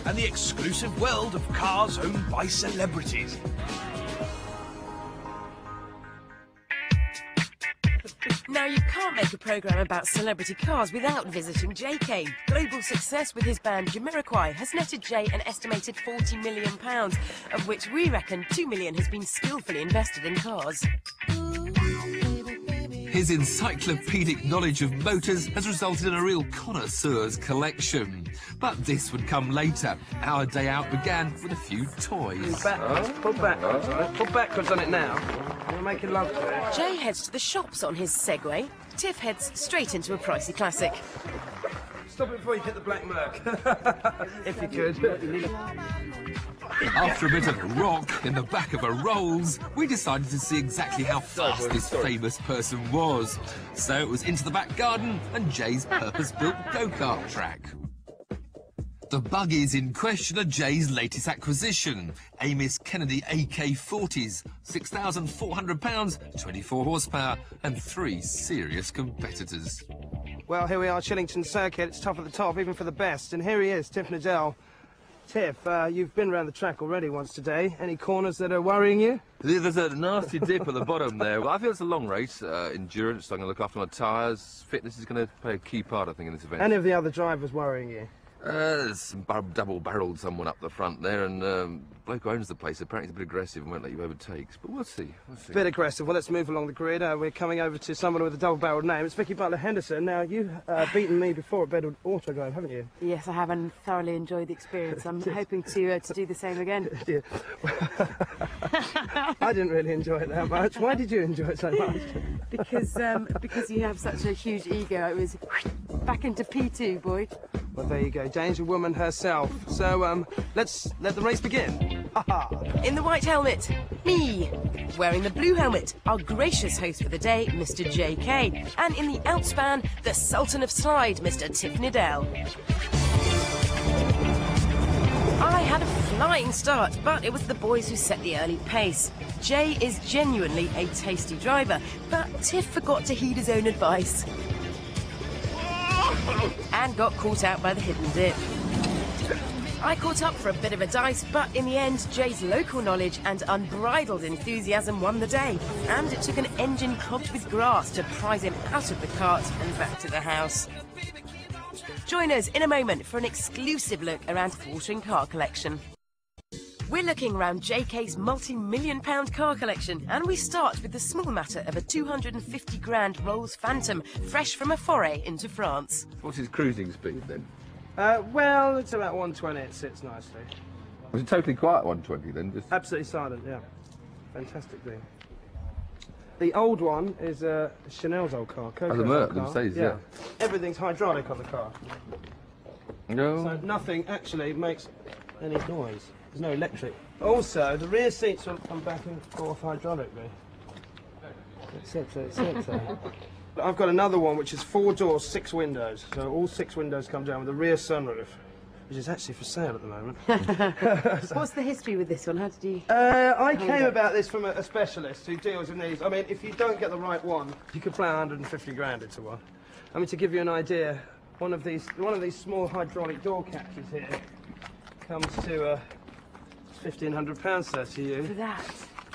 and the exclusive world of cars owned by celebrities. Now, you can't make a programme about celebrity cars without visiting JK. Global success with his band Jamiroquai has netted Jay an estimated £40 million, of which we reckon £2 million has been skillfully invested in cars. His encyclopedic knowledge of motors has resulted in a real connoisseur's collection. But this would come later. Our day out began with a few toys. Put backwards on it now. You're making love to it. Jay heads to the shops on his Segway. Tiff heads straight into a pricey classic. Stop it before you hit the black mark. If you could. After a bit of rock in the back of a Rolls, we decided to see exactly how fast this famous person was. So it was into the back garden and Jay's purpose-built go-kart track. The buggies in question are Jay's latest acquisition, Amos Kennedy AK-40s, £6,400, 24 horsepower, and 3 serious competitors. Well, here we are, Chillington Circuit. It's tough at the top, even for the best. And here he is, Tiff Needell. Tiff, you've been around the track already once today. Any corners that are worrying you? There's a nasty dip at the bottom there. Well, I feel it's a long race, endurance, so I'm going to look after my tyres. Fitness is going to play a key part, I think, in this event. Any of the other drivers worrying you? There's some double-barrelled someone up the front there, and bloke who owns the place apparently is a bit aggressive and won't let you overtake. But we'll see. Bit aggressive. Well, let's move along the grid. We're coming over to someone with a double-barrelled name. It's Vicky Butler-Henderson. Now, you've beaten me before at Bedford Autodrome, haven't you? Yes, I have, and thoroughly enjoyed the experience. I'm hoping to do the same again. Yeah. I didn't really enjoy it that much. Why did you enjoy it so much? Because you have such a huge ego. It was back into P2, boy. Well, there you go. Danger woman herself. So, let's let the race begin. In the white helmet, me. Wearing the blue helmet, our gracious host for the day, Mr. JK. And in the outspan, the Sultan of Slide, Mr. Tiff Needell. I had a flying start, but it was the boys who set the early pace. Jay is genuinely a tasty driver, but Tiff forgot to heed his own advice and got caught out by the hidden dip. I caught up for a bit of a dice, but in the end, Jay's local knowledge and unbridled enthusiasm won the day, and it took an engine clogged with grass to prise him out of the cart and back to the house. Join us in a moment for an exclusive look around Thwarting car collection. We're looking around JK's multi-million-pound car collection, and we start with the small matter of a 250 grand Rolls Phantom, fresh from a foray into France. What's his cruising speed then? Well, it's about 120. It sits nicely. Was it totally quiet 120 then? Just... Absolutely silent, yeah. Fantastic thing. The old one is Chanel's old car. Oh, the Merc, them says, yeah. Everything's hydraulic on the car. No. So nothing actually makes any noise. There's no electric. Also, the rear seats will come back and forth hydraulically. That's it. I've got another one which is 4 doors, 6 windows. So all 6 windows come down with a rear sunroof, which is actually for sale at the moment. What's the history with this one? How did you... I came about this from a specialist who deals in these. I mean, if you don't get the right one, you could play 150 grand into one. I mean, to give you an idea, one of these small hydraulic door catches here comes to £1,500, sir, to you. For that?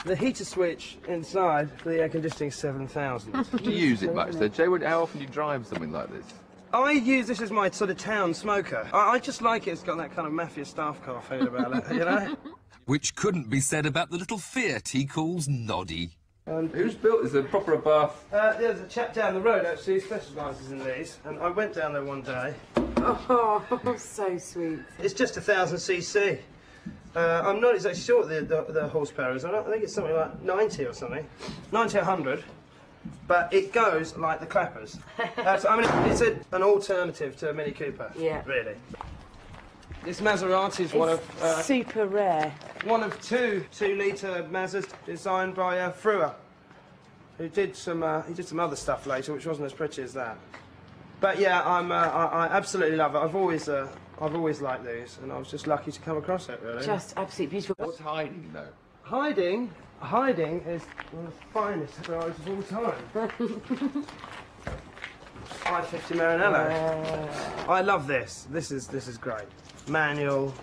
The heater switch inside for the air conditioning is 7,000. Do you use it much then, Jay? How often do you drive something like this? I use this as my sort of town smoker. I just like it. It's got that kind of mafia staff car feel about it, you know? Which couldn't be said about the little Fiat he calls Noddy. Who's built this? A proper bath? There's a chap down the road, actually, who specialises in these. And I went down there one day. Oh, so sweet. It's just 1,000cc. I'm not exactly sure what the horsepower is. I think it's something like 90 or something. 90 or 100. But it goes like the clappers. So, I mean, it's an alternative to a Mini Cooper. Yeah. Really. This Maserati is one of... super rare. One of 2 2-litre Mazdas designed by Frua, who did some other stuff later, which wasn't as pretty as that. But yeah, I absolutely love it. I've always liked these, and I was just lucky to come across it, really. Just absolutely beautiful. What's hiding, though? Hiding is one of the finest Ferraris of all time. 550 Maranello. I love this. This is great. Manual,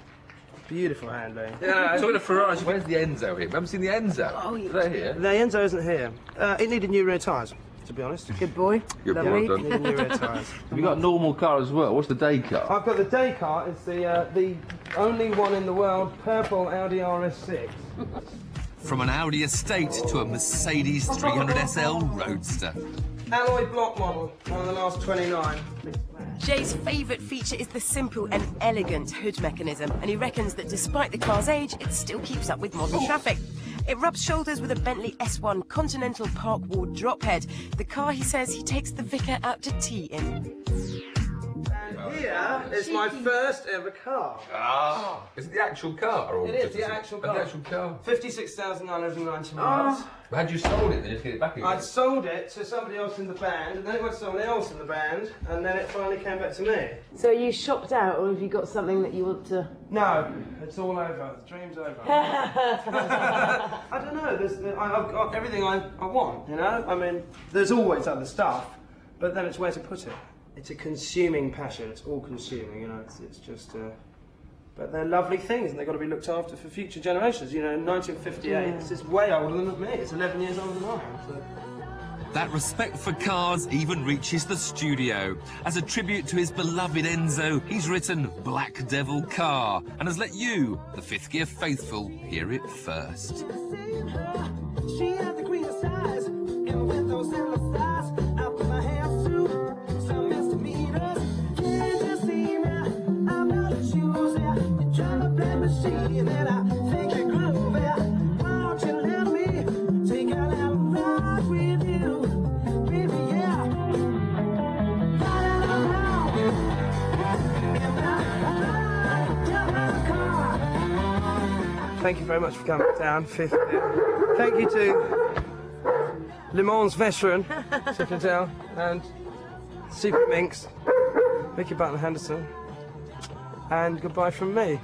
beautiful handling. Yeah, talking of Ferraris, where's the Enzo here? We haven't seen the Enzo. Oh, Are they here? The Enzo isn't here. It needed new rear tyres, to be honest. Good boy. Good, Lovely. well done. Needed new rear tyres. Have you got a normal car as well? What's the day car? I've got the day car. It's the only one in the world, purple Audi RS6. From an Audi estate to a Mercedes 300 SL Roadster. Alloy block model, one of the last 29. Jay's favourite feature is the simple and elegant hood mechanism, and he reckons that despite the car's age, it still keeps up with modern traffic. It rubs shoulders with a Bentley S1 Continental Park Ward drophead, the car he says he takes the vicar out to tea in. And here is my first ever car. Ah, is it the actual car? Or It is just the actual car. The actual car. 56,990 miles. Had you sold it, then just get it back again? I'd sold it to somebody else in the band, and then it went to somebody else in the band, and then it finally came back to me. So are you shopped out, or have you got something that you want to... No, it's all over. The dream's over. I don't know. I've got everything I want, you know? I mean, there's always other stuff, but then it's where to put it. It's a consuming passion. It's all consuming, you know? It's just... But they're lovely things, and they've got to be looked after for future generations. You know, 1958, this is way older than me. It's 11 years older than I am. So. That respect for cars even reaches the studio. As a tribute to his beloved Enzo, he's written Black Devil Car and has let you, the Fifth Gear faithful, hear it first. She had the greenest eyes, and with those endless thighs, I put my hands to some misdemeanors. Can't you see me? I'm not a chooser. You drive a black machine, and I think you're groovy. Why don't you let me take a little ride with you, baby? Yeah. Riding around in my car. Thank you very much for coming down, Fifth Gear. Thank you to Le Mans veteran, Secretary, and Super Minx, Mickey Button Henderson, and goodbye from me.